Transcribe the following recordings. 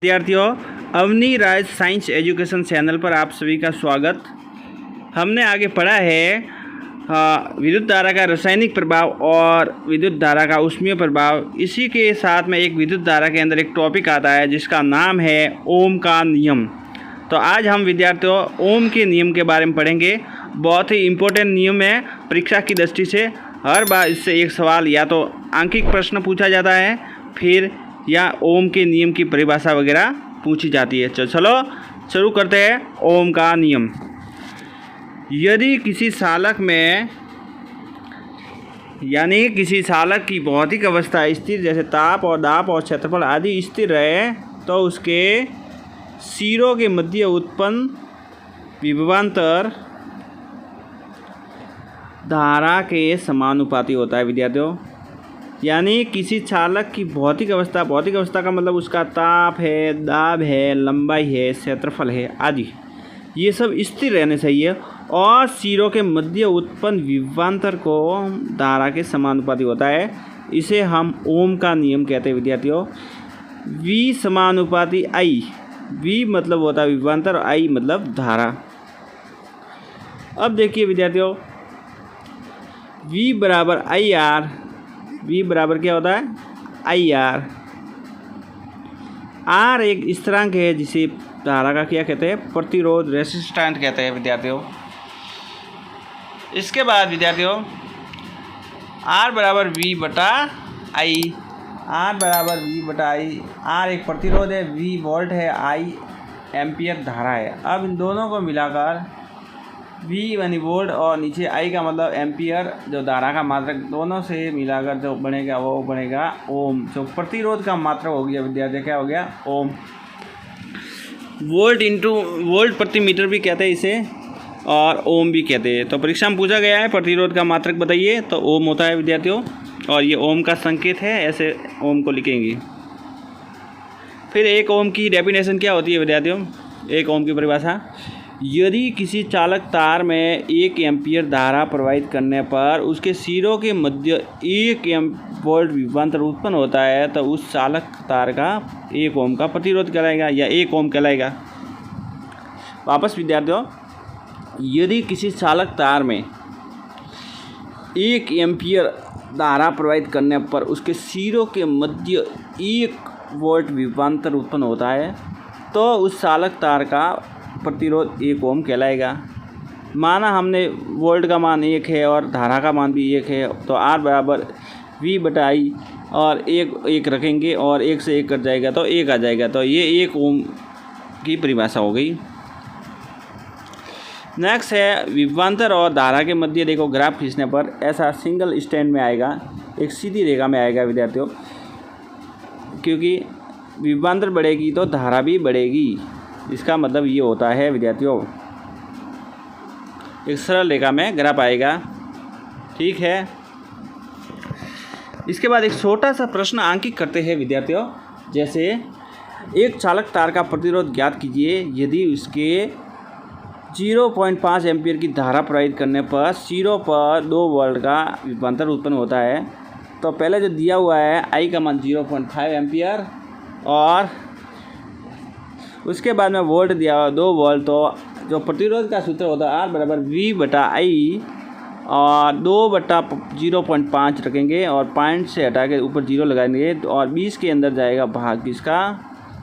विद्यार्थियों, अवनी राज science education channel पर आप सभी का स्वागत। हमने आगे पढ़ा है विद्युत धारा का रासायनिक प्रभाव और विद्युत धारा का ऊष्मीय प्रभाव। इसी के साथ में एक विद्युत धारा के अंदर एक टॉपिक आता है जिसका नाम है ओम का नियम। तो आज हम विद्यार्थियों ओम के नियम के बारे में पढ़ेंगे। बहुत ही इम्पोर्टेंट नियम है परीक्षा की दृष्टि से। हर बार इससे एक सवाल या तो आंकिक प्रश्न पूछा जाता है, फिर या ओम के नियम की परिभाषा वगैरह पूछी जाती है। चलो शुरू करते हैं ओम का नियम। यदि किसी चालक में यानी किसी चालक की भौतिक अवस्था स्थिर जैसे ताप और दाब और क्षेत्रफल आदि स्थिर रहे तो उसके सिरों के मध्य उत्पन्न विभवांतर धारा के समानुपाती होता है। विद्यार्थियों, यानी किसी चालक की भौतिक अवस्था का मतलब उसका ताप है, दाब है, लंबाई है, क्षेत्रफल है आदि, ये सब स्थिर रहने चाहिए और सिरों के मध्य उत्पन्न विभवांतर को धारा के समानुपाती होता है। इसे हम ओम का नियम कहते हैं। विद्यार्थियों, V समानुपाती I, V मतलब होता है विभवांतर और I मतलब धारा। अब देखिए विद्यार्थियों, V बराबर IR, V बराबर क्या होता है IR। R एक स्थिरांक है जिसे धारा का क्या कहते हैं, प्रतिरोध, रेसिस्टेंट कहते हैं। विद्यार्थियों, इसके बाद विद्यार्थियों R बराबर V बटा I, R बराबर V बटा I। R एक प्रतिरोध है, V वोल्ट है, I एम्पियर धारा है। अब इन दोनों को मिलाकर V यानी वोल्ट और नीचे I का मतलब एम्पियर, जो धारा का मात्रक, दोनों से मिलाकर जो बनेगा वो बनेगा ओम। जो प्रतिरोध का मात्रक हो गया विद्यार्थी, क्या हो गया ओम। वोल्ट प्रति मीटर भी कहते हैं इसे और ओम भी कहते हैं। तो परीक्षा में पूछा गया है प्रतिरोध का मात्रक बताइए, तो ओम होता है विद्यार्थियों, और ये ओम का संकेत है, ऐसे ओम को लिखेंगे। फिर एक ओम की डेफिनेशन क्या होती है विद्यार्थियों, एक ओम की परिभाषा। यदि किसी चालक तार में 1 एम्पियर धारा प्रवाहित करने पर उसके सिरों के मध्य 1 वोल्ट विभवांतर उत्पन्न होता है तो उस चालक तार का 1 ओम का प्रतिरोध कहलाएगा या 1 ओम कहलाएगा। वापस विद्यार्थियों, यदि किसी चालक तार में 1 एम्पियर धारा प्रवाहित करने पर उसके सिरों के मध्य 1 वोल्ट विभवांतर उत्पन्न होता है तो उस चालक तार का प्रतिरोध 1 ओम कहलाएगा। माना हमने वोल्ट का मान 1 है और धारा का मान भी 1 है, तो R बराबर V बटा I और 1 रखेंगे और 1 से 1 कट जाएगा तो 1 आ जाएगा। तो ये 1 ओम की परिभाषा हो गई। नेक्स्ट है विभवांतर और धारा के मध्य। देखो ग्राफ खींचने पर ऐसा सिंगल स्टैंड में आएगा, एक सीधी रेखा में आएगा विद्यार्थियों, क्योंकि विभवांतर बढ़ेगी तो धारा भी बढ़ेगी। इसका मतलब ये होता है विद्यार्थियों, एक सरल रेखा में ग्राफ आएगा। ठीक है, इसके बाद एक छोटा सा प्रश्न आंकित करते हैं विद्यार्थियों। जैसे एक चालक तार का प्रतिरोध ज्ञात कीजिए यदि उसके 0.5 एम्पियर की धारा प्रवाहित करने पर सिरों पर 2 वोल्ट का विभवांतर उत्पन्न होता है। तो पहले जो दिया हुआ है I का मान 0.5 एम्पियर और उसके बाद में वोल्ट दिया हुआ 2 वोल्ट, तो जो प्रतिरोध का सूत्र होता है R बराबर V बटा I और 2 बटा 0.5 रखेंगे और पॉइंट से हटा के ऊपर 0 लगाएंगे और 20 के अंदर जाएगा भाग किसका,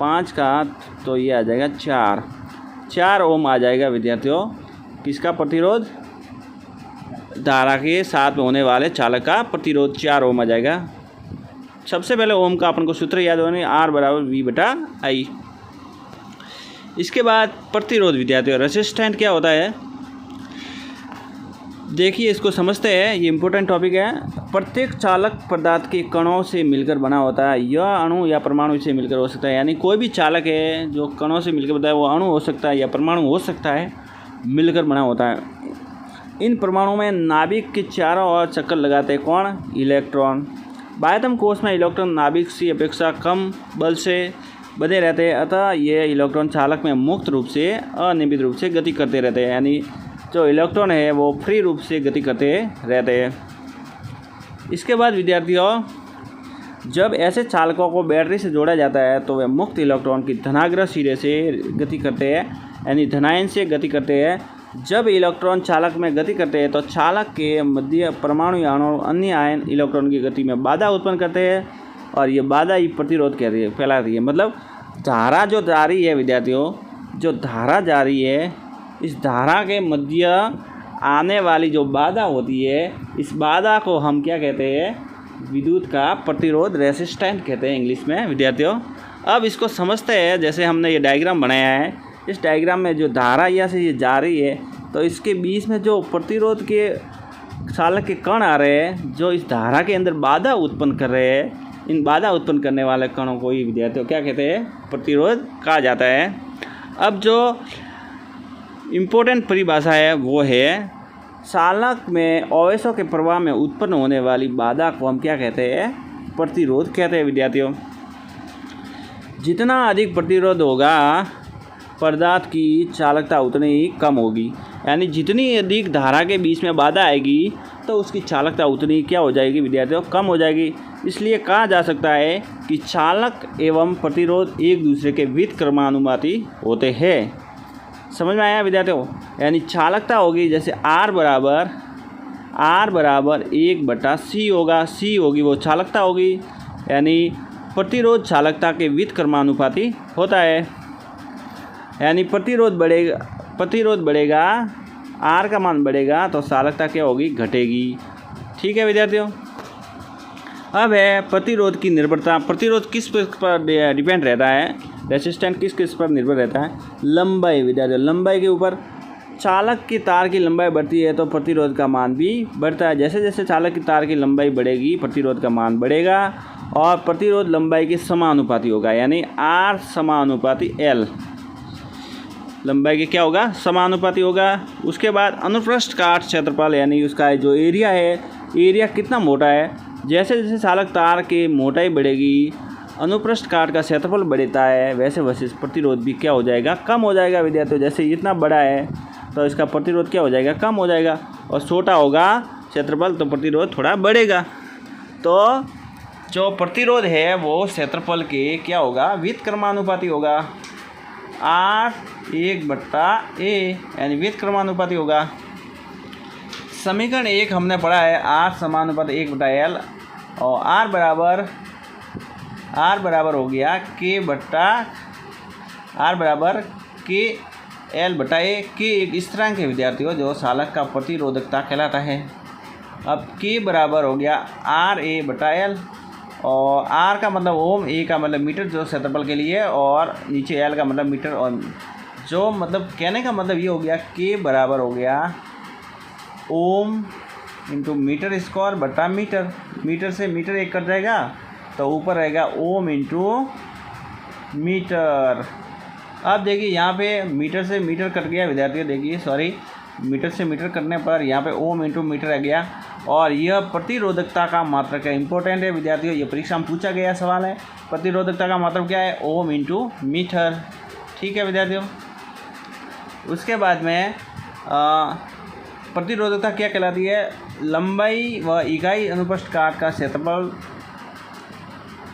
5 का, तो ये आ जाएगा 4 ओम आ जाएगा विद्यार्थियों। किसका प्रतिरोध, धारा के साथ में होने वाले चालक का प्रतिरोध 4 ओम आ जाएगा। सबसे पहले ओम का अपन को सूत्र याद होने, R बराबर V बटा I। इसके बाद प्रतिरोध विद्यार्थियों, रेसिस्टेंट क्या होता है देखिए, इसको समझते हैं, ये इम्पोर्टेंट टॉपिक है। प्रत्येक चालक पदार्थ के कणों से मिलकर बना होता है। यह अणु या परमाणु से मिलकर हो सकता है, यानी कोई भी चालक है जो कणों से मिलकर बनता है वो अणु हो सकता है या परमाणु हो सकता है, मिलकर बना होता है। इन परमाणुओं में नाभिक के चारों ओर चक्कर लगाते हैं कौन, इलेक्ट्रॉन। बाह्यतम कोश में इलेक्ट्रॉन नाभिक की अपेक्षा कम बल से बंधे रहते हैं, अतः ये इलेक्ट्रॉन चालक में मुक्त रूप से अनियमित रूप से गति करते रहते हैं, यानी जो इलेक्ट्रॉन है वो फ्री रूप से गति करते रहते हैं। इसके बाद विद्यार्थियों जब ऐसे चालकों को बैटरी से जोड़ा जाता है तो वे मुक्त इलेक्ट्रॉन की धनाग्रह सिरे से गति करते हैं, यानी धनायन से गति करते हैं। जब इलेक्ट्रॉन चालक में गति करते हैं तो चालक के मध्य परमाणु और अन्य आयन इलेक्ट्रॉन की गति में बाधा उत्पन्न करते हैं और ये बाधा ही प्रतिरोध कहलाती है। मतलब धारा जो जा रही है विद्यार्थियों, जो धारा जा रही है, इस धारा के मध्य आने वाली जो बाधा होती है, इस बाधा को हम क्या कहते हैं? विद्युत का प्रतिरोध, रेसिस्टेंट कहते हैं इंग्लिश में विद्यार्थियों। अब इसको समझते हैं। जैसे हमने ये डायग्राम बनाया है, इस डायग्राम में जो धारा यहाँ से ये जा रही है तो इसके बीच में जो प्रतिरोध के चालक के कण आ रहे हैं, जो इस धारा के अंदर बाधा उत्पन्न कर रहे हैं, इन बाधा उत्पन्न करने वाले कणों को ही विद्यार्थियों क्या कहते हैं? प्रतिरोध कहा जाता है। अब जो इम्पोर्टेंट परिभाषा है वो है चालक में आवेशों के प्रवाह में उत्पन्न होने वाली बाधा को हम क्या कहते हैं? प्रतिरोध कहते हैं विद्यार्थियों। जितना अधिक प्रतिरोध होगा पदार्थ की चालकता उतनी ही कम होगी, यानी जितनी अधिक धारा के बीच में बाधा आएगी तो उसकी चालकता उतनी क्या हो जाएगी विद्यार्थियों? कम हो जाएगी। इसलिए कहा जा सकता है कि चालक एवं प्रतिरोध एक दूसरे के व्युत्क्रमानुपाती होते हैं। समझ में आया विद्यार्थियों? यानी चालकता होगी जैसे R बराबर 1/C होगा, C होगी वो चालकता होगी, यानी प्रतिरोध चालकता के व्युत्क्रमानुपाती होता है। यानी प्रतिरोध बढ़ेगा, R का मान बढ़ेगा तो चालकता क्या होगी? घटेगी। ठीक है विद्यार्थियों। अब है प्रतिरोध की निर्भरता। प्रतिरोध किस पर डिपेंड रहता है? रेसिस्टेंट किस पर निर्भर रहता है? लंबाई विद्यार्थियों, लंबाई के ऊपर। चालक की तार की लंबाई बढ़ती है तो प्रतिरोध का मान भी बढ़ता है। जैसे जैसे चालक की तार की लंबाई बढ़ेगी प्रतिरोध का मान बढ़ेगा और प्रतिरोध लंबाई के समानुपाती होगा, यानी R समानुपाती L। लंबाई के क्या होगा? समानुपाती होगा। उसके बाद अनुप्रस्थ काट क्षेत्रफल, यानी उसका जो एरिया है, एरिया कितना मोटा है। जैसे जैसे चालक तार की मोटाई बढ़ेगी, अनुप्रस्थ काट का क्षेत्रफल बढ़ता है, वैसे वैसे प्रतिरोध भी क्या हो जाएगा? कम हो जाएगा विद्यार्थियों। जैसे इतना बड़ा है तो इसका प्रतिरोध क्या हो जाएगा? कम हो जाएगा। और छोटा होगा क्षेत्रफल तो प्रतिरोध थोड़ा बढ़ेगा। तो जो प्रतिरोध है वो क्षेत्रफल के क्या होगा? व्युत्क्रमानुपाती होगा। R1/A यानी व्युत्क्रमानुपाती होगा। समीकरण 1 हमने पढ़ा है R समानुपात 1/L और R बराबर हो गया KL/A। K एक स्थिरांक है विद्यार्थियों जो चालक का प्रतिरोधकता कहलाता है। अब K बराबर हो गया RA/L और R का मतलब ओम, A का मतलब मीटर जो क्षेत्रफल के लिए, और नीचे L का मतलब मीटर। और जो मतलब कहने का मतलब ये हो गया K बराबर हो गया ओम इंटू मीटर स्क्वायर बटा मीटर। मीटर से मीटर एक कट जाएगा तो ऊपर रहेगा ओम इंटू मीटर। अब देखिए यहाँ पे मीटर से मीटर कट गया विद्यार्थियों, देखिए सॉरी, मीटर से मीटर कटने पर यहाँ पे ओम इंटू मीटर आ गया। और यह प्रतिरोधकता का मात्रक है। इंपॉर्टेंट है विद्यार्थियों, ये परीक्षा में पूछा गया सवाल है। प्रतिरोधकता का मात्रक क्या है? Ohm into metre. ठीक है विद्यार्थियों। उसके बाद में प्रतिरोधकता क्या कहलाती है? लंबाई व इकाई अनुप्रस्थ काट का क्षेत्रफल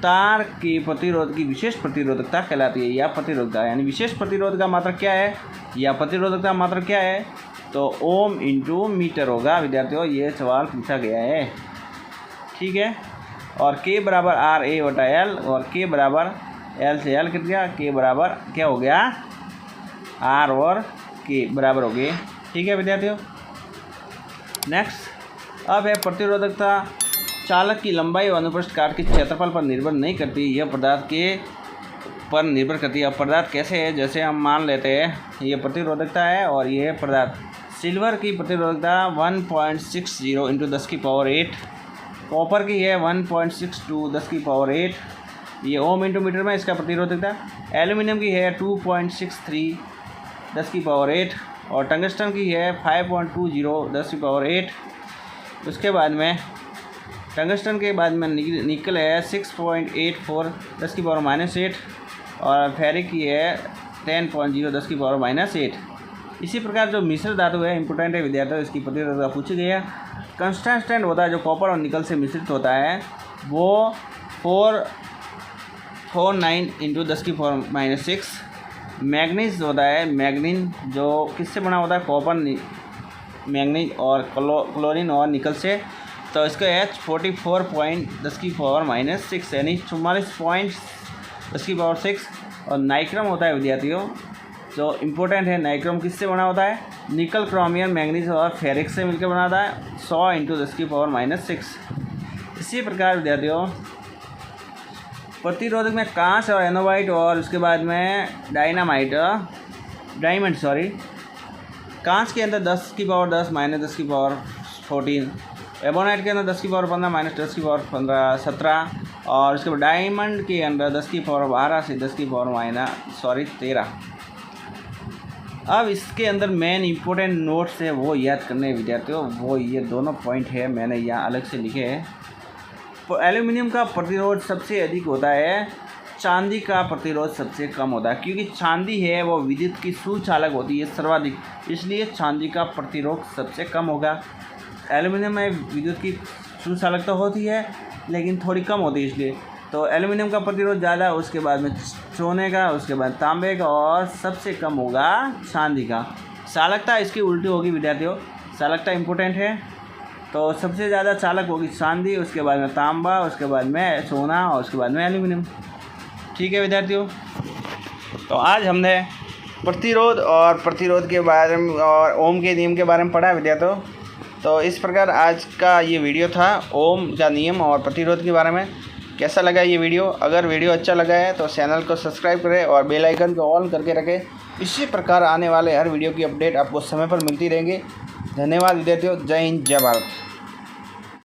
तार के प्रतिरोध की विशेष प्रतिरोधकता कहलाती है, या प्रतिरोधकता। यानी विशेष प्रतिरोध का मात्रक क्या है या प्रतिरोधकता का मात्रक क्या है? तो ओम इंटू मीटर होगा विद्यार्थियों। ये सवाल पूछा गया है। ठीक है। और K बराबर RA/L और K बराबर L से L कट गया, K बराबर क्या हो गया? R और K बराबर हो गए। ठीक है विद्यार्थियों। नेक्स्ट अब है प्रतिरोधकता चालक की लंबाई और अनुप्रस्थ काट के क्षेत्रफल पर निर्भर नहीं करती, यह पदार्थ के पर निर्भर करती है। अब पदार्थ कैसे है? जैसे हम मान लेते हैं ये प्रतिरोधकता है और ये पदार्थ। सिल्वर की प्रतिरोधकता 1.60 इंटू 10⁸, कॉपर की है 1.62 10⁸, ये ओम इंटू मीटर में इसका प्रतिरोधकता। एल्यूमिनियम की है 2.63 10⁸ और टंगस्टन की है 5.20 10⁸। उसके बाद में टंगस्टन के बाद में निकल है 6.84 10⁻⁻8 और फेरिक की है 10.0 10⁻⁻8। इसी प्रकार जो मिश्र धातु है इंपॉर्टेंट है विद्यार्थियों, इसकी प्रतिरोधकता पूछी गई है। कंस्टेंट होता है जो कॉपर और निकल से मिश्रित होता है, वो 449 इंटू 10⁻⁻6। मैग्नीज होता है, मैग्नीन जो किससे बना होता है, कॉपर, मैग्नीज और क्लोरीन और निकल से। तो इसका H 44.10⁻⁻6 यानी 44.10⁻6। और नाइक्रम होता है विद्यार्थियों जो इम्पोर्टेंट है, नाइक्रम किससे बना होता है, निकल, क्रोमियम, मैग्नीज और फेरिक से मिलकर बना होता है 100 इंटू 10⁻⁻6। इसी प्रकार विद्यार्थियों प्रतिरोधक में कांच और एनोवाइट और उसके बाद में डायमंड कांच के अंदर 10⁻10 माइनस 10⁻14, एबोनाइट के अंदर 10⁻15 माइनस 10⁻15 17 और उसके बाद डायमंड के अंदर 10⁻12 से 10⁻13। अब इसके अंदर मेन इंपॉर्टेंट नोट्स है वो याद करने विद्यार्थियों, वो ये दोनों पॉइंट है मैंने यहाँ अलग से लिखे हैं। एल्यूमिनियम का प्रतिरोध सबसे अधिक होता है, चांदी का प्रतिरोध सबसे कम होता है, क्योंकि चांदी है वो विद्युत की सुचालक होती है सर्वाधिक, इसलिए चांदी का प्रतिरोध सबसे कम होगा। एल्यूमिनियम में विद्युत की सुचालकता होती है लेकिन थोड़ी कम होती है, इसलिए तो एल्यूमिनियम का प्रतिरोध ज़्यादा, उसके बाद में सोने का, उसके बाद तांबे का और सबसे कम होगा चांदी का। चालकता इसकी उल्टी होगी विद्यार्थियों, चालकता इम्पोर्टेंट है, तो सबसे ज़्यादा चालक होगी चांदी, उसके बाद में तांबा, उसके बाद में सोना और उसके बाद में एल्यूमिनियम। ठीक है विद्यार्थियों, तो आज हमने प्रतिरोध के बारे में और ओम के नियम के बारे में पढ़ा विद्यार्थियों। तो इस प्रकार आज का ये वीडियो था ओम का नियम और प्रतिरोध के बारे में। कैसा लगा ये वीडियो? अगर वीडियो अच्छा लगा है तो चैनल को सब्सक्राइब करें और बेल आइकन को ऑन करके रखें। इसी प्रकार आने वाले हर वीडियो की अपडेट आपको समय पर मिलती रहेंगी। धन्यवाद विद्यार्थियों। जय हिंद, जय भारत।